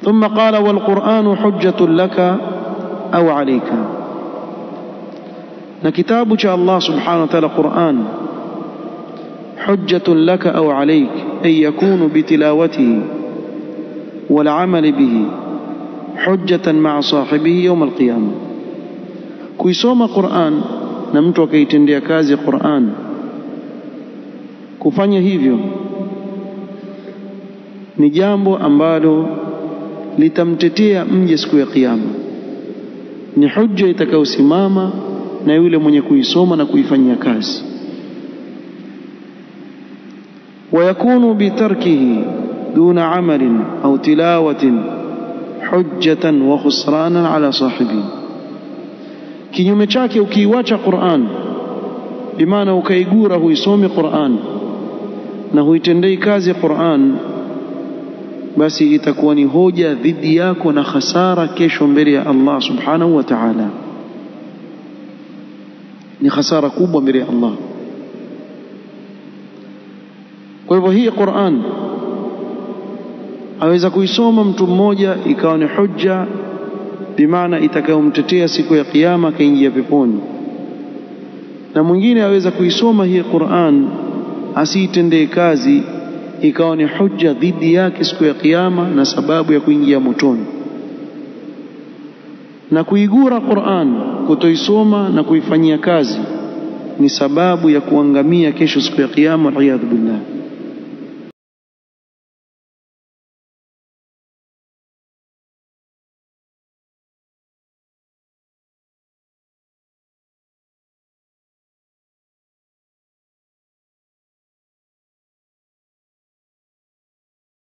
ثم قال والقرآن حجة لك أو عليك. na kitabu cha Allah subhanahu wa ta'ala Qur'an حجة لك أو عليك أي يكون بتلاوته والعمل به حجة مع صاحبه يوم القيامة. kuisoma Qur'an na mtu akaitendea kazi Qur'an, kufanya hivyo ni jambo ambalo litamtetea mje siku ya kiyama, ni hujja itakayosimama na yule mwenye kuisoma na kuifanyia kazi. ويكون بتركه دون عمل أو تلاوة حجة وخسرانا على صاحبه. kinyume chake ukiiacha Qur'an, bimaana ukaigura huisomi Qur'an na huitendei kazi Qur'an, basi itakuwa ni hoja dhidi yako na hasara kesho mbele ya Allah subhanahu wa ta'ala. Ni hasara kubwa mbele ya Allah. Kwa hivyo hii Qur'an aweza kuisoma mtu mmoja ikawa ni hujja, bimaana itakayomtetea siku ya kiyama kaingia peponi, na mwingine aweza kuisoma hii Qur'an asiitendee kazi ikawa ni hujja dhidi yake siku ya kiyama na sababu ya kuingia motoni. Na kuigura Qur'an, kutoisoma na kuifanyia kazi, ni sababu ya kuangamia kesho siku ya kiyama, waliyadhu billah.